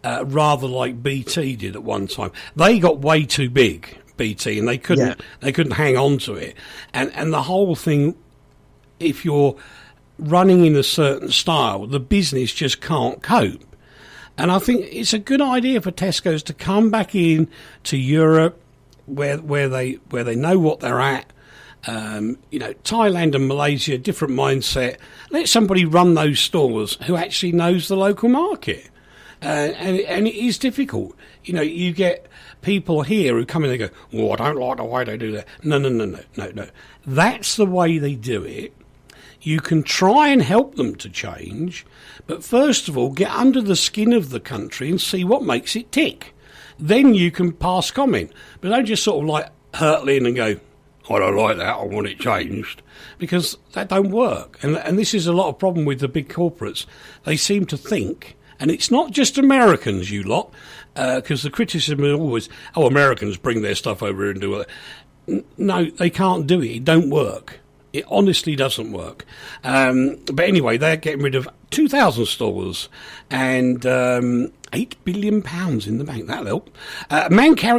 rather like BT did at one time. They got way too big, BT, and they couldn't hang on to it. And the whole thing, if you're running in a certain style, the business just can't cope. And I think it's a good idea for Tesco's to come back in to Europe, where they know what they're at. Thailand and Malaysia, different mindset. Let somebody run those stores who actually knows the local market. And it is difficult. You get people here who come in and go, I don't like the way they do that. No. That's the way they do it. You can try and help them to change, but first of all, get under the skin of the country and see what makes it tick. Then you can pass comment. But don't just sort of like hurtle in and go, I don't like that, I want it changed, because that don't work. And this is a lot of problem with the big corporates. They seem to think, and it's not just Americans, you lot, because the criticism is always, Americans bring their stuff over here and do it. No, they can't do it. It don't work. It honestly doesn't work. But anyway, they're getting rid of 2,000 stores and £8 billion in the bank. That'll help.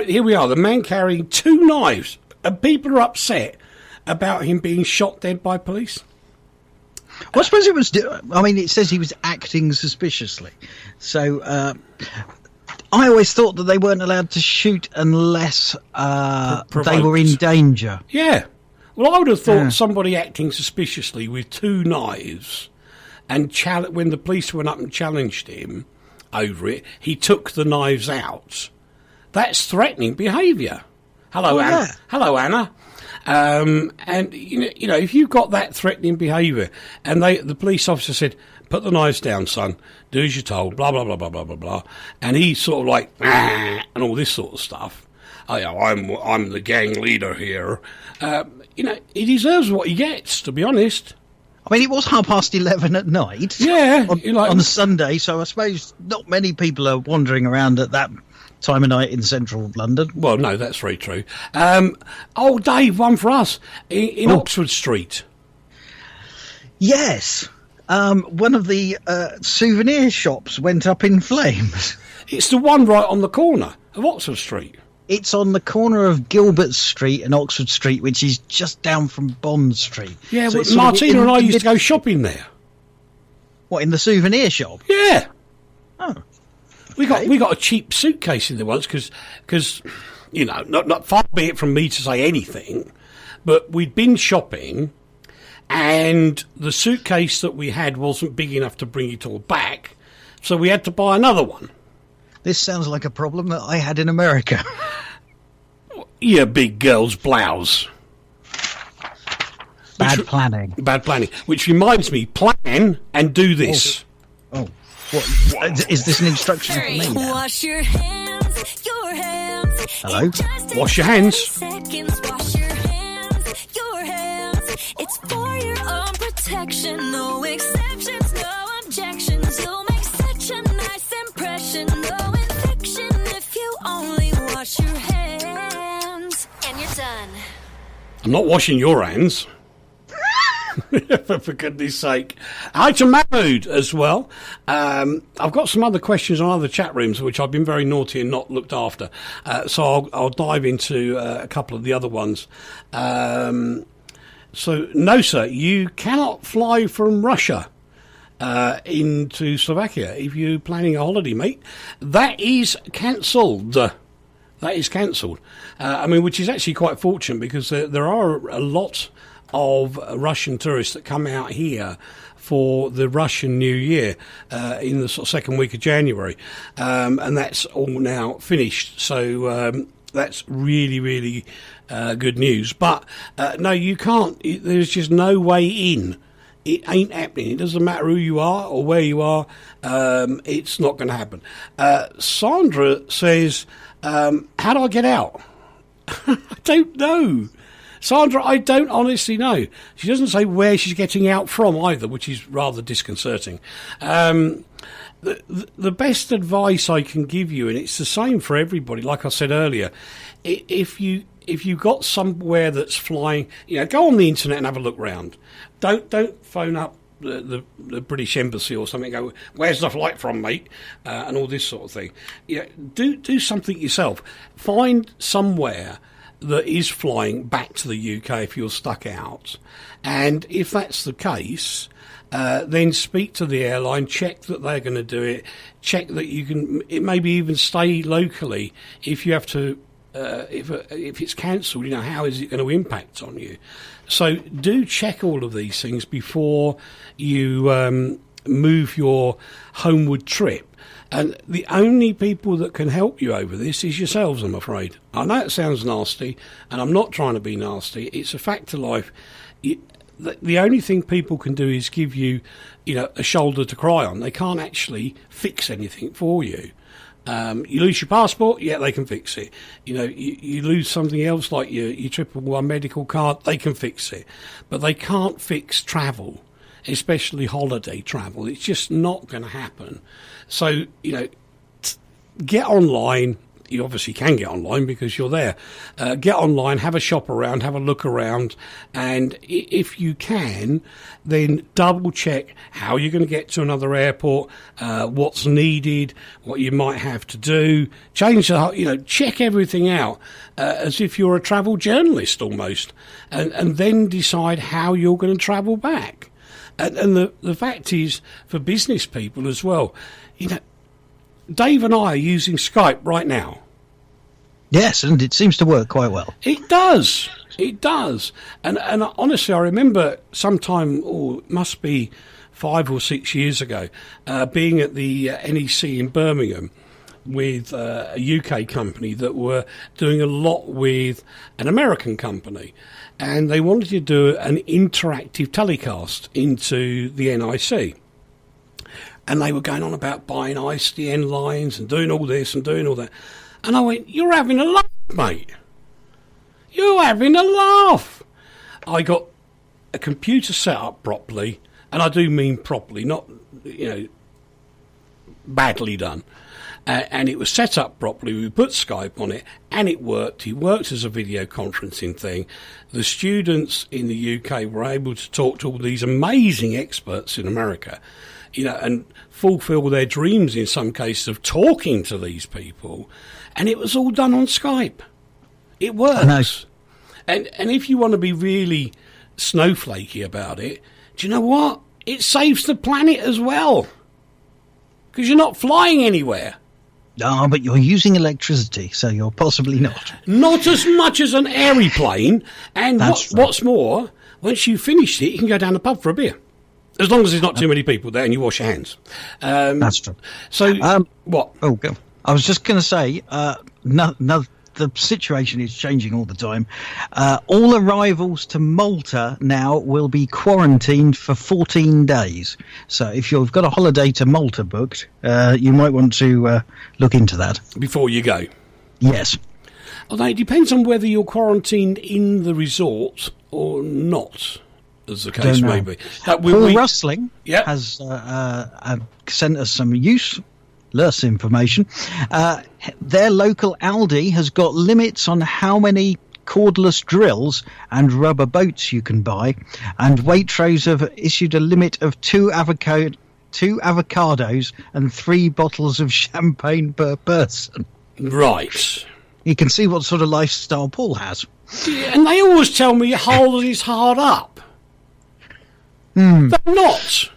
Here we are, the man carrying 2 knives. And people are upset about him being shot dead by police. Well, I suppose it was... it says he was acting suspiciously. So I always thought that they weren't allowed to shoot unless they were in danger. Yeah. Well, I would have thought somebody acting suspiciously with 2 knives, and when the police went up and challenged him over it, he took the knives out. That's threatening behaviour. Hello, Anna. Yeah. Hello, Anna. And if you've got that threatening behaviour, and the police officer said, "Put the knives down, son. Do as you're told." Blah blah blah blah blah blah blah, and he's sort of like and all this sort of stuff. I'm the gang leader here. He deserves what he gets, to be honest. I mean, it was 11:30 at night. Yeah, on Sunday, so I suppose not many people are wandering around at that time of night in central London. Well, no, that's very true. Dave, one for us in Oxford Street. Yes, one of the souvenir shops went up in flames. It's the one right on the corner of Oxford Street. It's on the corner of Gilbert Street and Oxford Street, which is just down from Bond Street. Yeah, so Martina and I used to go shopping there. What, in the souvenir shop? Yeah. Oh. We got a cheap suitcase in there once because not far be it from me to say anything, but we'd been shopping and the suitcase that we had wasn't big enough to bring it all back, so we had to buy another one. This sounds like a problem that I had in America. Yeah, big girl's blouse. Bad planning. Which reminds me, plan and do this. Oh. What? Is this an instruction for me now? Wash your hands, your hands. Hello? Wash your hands. Seconds, wash your hands, your hands. It's for your own protection. No exceptions, no objections. You'll make such a nice impression. No infection if you only wash your hands. And you're done. I'm not washing your hands. For goodness sake. Hi to Mahmood as well. I've got some other questions on other chat rooms which I've been very naughty and not looked after. So I'll dive into a couple of the other ones. So, no, sir, you cannot fly from Russia. into Slovakia. If you're planning a holiday, mate, that is cancelled. That is cancelled. Which is actually quite fortunate, because there are a lot of Russian tourists that come out here for the Russian New Year in the sort of second week of January, and that's all now finished. So that's really, really good news. But no, you can't. There's just no way in. It ain't happening. It doesn't matter who you are or where you are. It's not going to happen. Sandra says, how do I get out? I don't know. Sandra, I don't honestly know. She doesn't say where she's getting out from either, which is rather disconcerting. The best advice I can give you, and it's the same for everybody, like I said earlier, if you've got somewhere that's flying, go on the internet and have a look round. Don't phone up the British Embassy or something. Go, where's the flight from, mate? And all this sort of thing. Do something yourself. Find somewhere that is flying back to the UK if you're stuck out, and if that's the case, then speak to the airline, check that they're going to do it, check that you can, it maybe even stay locally if you have to, if it's cancelled, how is it going to impact on you? So do check all of these things before you move your homeward trip. And the only people that can help you over this is yourselves, I'm afraid. I know it sounds nasty, and I'm not trying to be nasty. It's a fact of life. The only thing people can do is give you, a shoulder to cry on. They can't actually fix anything for you. You lose your passport, yeah, they can fix it. You lose something else like your 111 medical card, they can fix it. But they can't fix travel, especially holiday travel. It's just not going to happen. So, get online. You obviously can get online because you're there. Get online, have a shop around, have a look around, and if you can, then double check how you're going to get to another airport, what's needed, what you might have to do. Change check everything out as if you're a travel journalist almost, and then decide how you're going to travel back. And the fact is, for business people as well, Dave and I are using Skype right now. Yes, and it seems to work quite well. It does. It does. And honestly, I remember sometime, it must be 5 or 6 years ago, being at the NEC in Birmingham with a UK company that were doing a lot with an American company. And they wanted to do an interactive telecast into the NIC. And they were going on about buying ISDN lines and doing all this and doing all that. And I went, you're having a laugh, mate. You're having a laugh. I got a computer set up properly, and I do mean properly, not, badly done. And it was set up properly. We put Skype on it, and it worked. It worked as a video conferencing thing. The students in the UK were able to talk to all these amazing experts in America, and fulfill their dreams in some cases of talking to these people. And it was all done on Skype. It works. And if you want to be really snowflakey about it, do you know what? It saves the planet as well. Because you're not flying anywhere. No, but you're using electricity, so you're possibly not. Not as much as an aeroplane. And what's more, once you've finished it, you can go down the pub for a beer. As long as there's not too many people there and you wash your hands. That's true. So, what? Oh, go. I was just going to say, the situation is changing all the time. All arrivals to Malta now will be quarantined for 14 days. So if you've got a holiday to Malta booked, you might want to look into that. Before you go? Yes. Although it depends on whether you're quarantined in the resort or not, as the case may be. Paul Rustling has sent us some useless information. Their local Aldi has got limits on how many cordless drills and rubber boats you can buy, and Waitrose have issued a limit of 2 avocados and 3 bottles of champagne per person. Right. You can see what sort of lifestyle Paul has. Yeah, and they always tell me holidays hard up. They're not.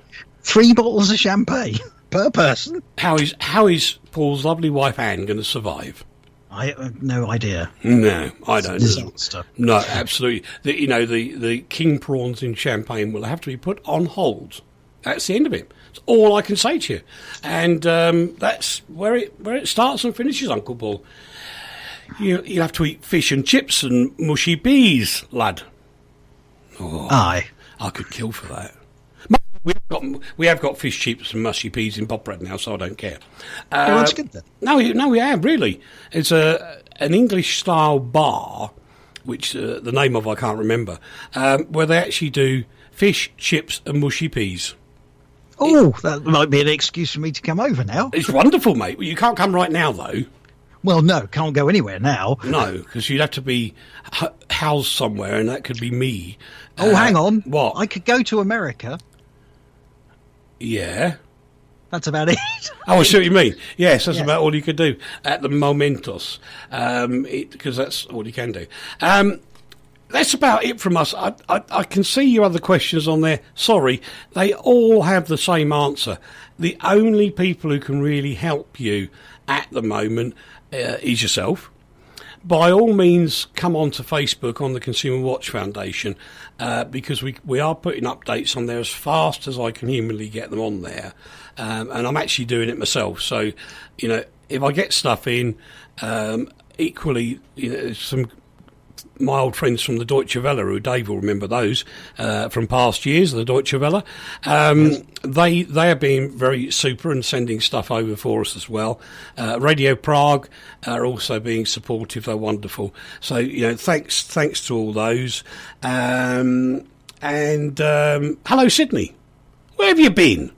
3 bottles of champagne per person. How is Paul's lovely wife Anne going to survive? I have no idea. No, I don't. Disaster. No, absolutely. The king prawns in Champagne will have to be put on hold. That's the end of it. That's all I can say to you. And that's where it starts and finishes, Uncle Paul. You'll have to eat fish and chips and mushy peas, lad. Oh, Aye. I could kill for that. We have got fish, chips and mushy peas in Poprad now, so I don't care. Well, that's good then. No, we have, really. It's an English-style bar, which the name of I can't remember, where they actually do fish, chips and mushy peas. Oh, that might be an excuse for me to come over now. It's wonderful, mate. Well, you can't come right now, though. Well, no, can't go anywhere now. No, because you'd have to be housed somewhere, and that could be me. Oh, hang on. What? I could go to America. Yeah. That's about it. Oh, I see what you mean. Yes, that's Yes. about all you could do at the momentos, because that's all you can do. That's about it from us. I can see your other questions on there. Sorry, they all have the same answer. The only people who can really help you at the moment is yourself. By all means, come on to Facebook on the Consumer Watch Foundation, because we are putting updates on there as fast as I can humanly get them on there. And I'm actually doing it myself. So, if I get stuff in, equally, some my old friends from the Deutsche Welle, who Dave will remember those from past years, the Deutsche Welle, they have been very super and sending stuff over for us as well. Radio Prague are also being supportive; they're wonderful. So thanks to all those. And hello, Sydney, where have you been,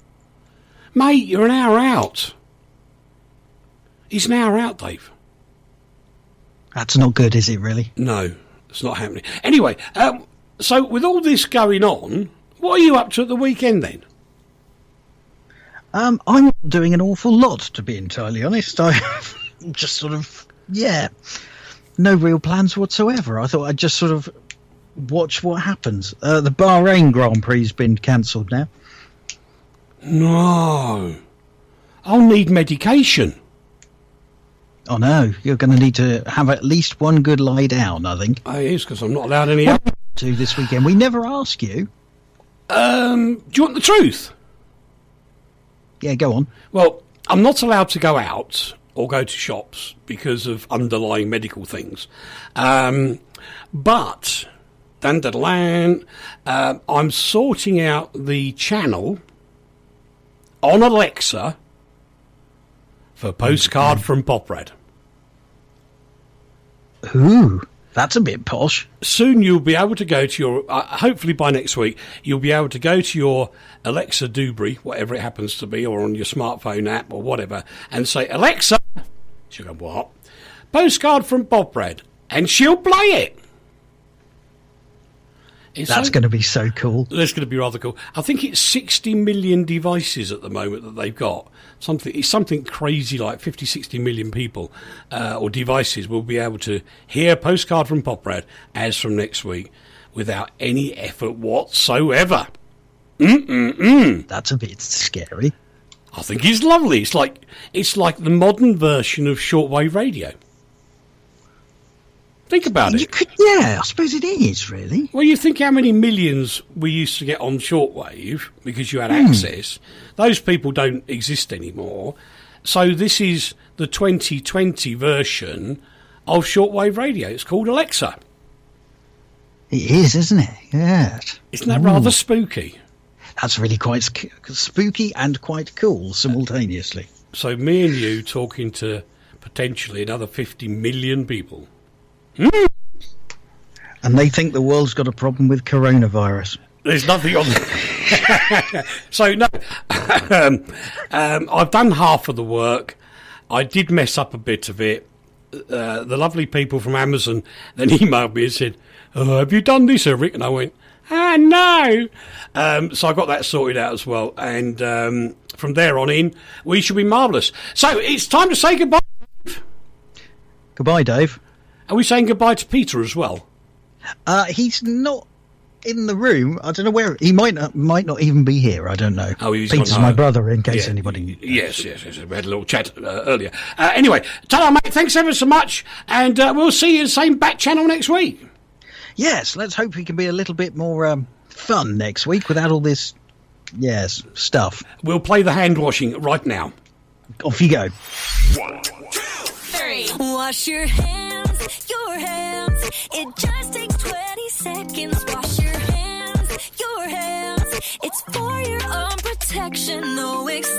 mate? You're an hour out. He's an hour out, Dave. That's not good, is it, really? No, it's not happening. Anyway, so with all this going on, what are you up to at the weekend then? I'm not doing an awful lot, to be entirely honest. I just sort of, no real plans whatsoever. I thought I'd just sort of watch what happens. The Bahrain Grand Prix has been cancelled now. No. I'll need medication. Oh no, you're going to need to have at least one good lie down, I think. Oh, it is, because I'm not allowed any... What do this weekend? We never ask you. Do you want the truth? Yeah, go on. Well, I'm not allowed to go out or go to shops because of underlying medical things. But, I'm sorting out the channel on Alexa for Postcard from Poprad. Ooh, that's a bit posh. Soon you'll be able to go to your, hopefully by next week, you'll be able to go to your Alexa Dubry, whatever it happens to be, or on your smartphone app or whatever, and say, Alexa, she'll go, what? Postcard from Poprad, and she'll play it. That's going to be so cool. That's going to be rather cool. I think it's 60 million devices at the moment that they've got. It's something crazy like 50, 60 million people or devices will be able to hear Postcard from Poprad as from next week without any effort whatsoever. That's a bit scary. I think it's lovely. It's like the modern version of shortwave radio. Think about it. I suppose it is, really. Well, you think how many millions we used to get on shortwave because you had access. Those people don't exist anymore. So this is the 2020 version of shortwave radio. It's called Alexa. It is, isn't it? Yeah. Isn't that rather spooky? That's really quite spooky and quite cool simultaneously. So me and you talking to potentially another 50 million people. And they think the world's got a problem with coronavirus. There's nothing on So, no, I've done half of the work. I did mess up a bit of it. The lovely people from Amazon then emailed me and said, have you done this, Rick? And I went, no. So I got that sorted out as well. And from there on in, we shall be marvellous. So it's time to say goodbye. Goodbye, Dave. Are we saying goodbye to Peter as well? He's not in the room. I don't know where he might not even be here. I don't know. Oh, he's Peter's gone my home. brother, in case anybody. Yes. We had a little chat earlier. Anyway, ta-ra, mate. Thanks ever so much, and we'll see you the same back channel next week. Yes, let's hope we can be a little bit more fun next week without all this, stuff. We'll play the hand washing right now. Off you go. 1, 2, 3. Wash your hands, your hands. It just takes 20 seconds. Wash your hands, your hands. It's for your own protection. No excuse.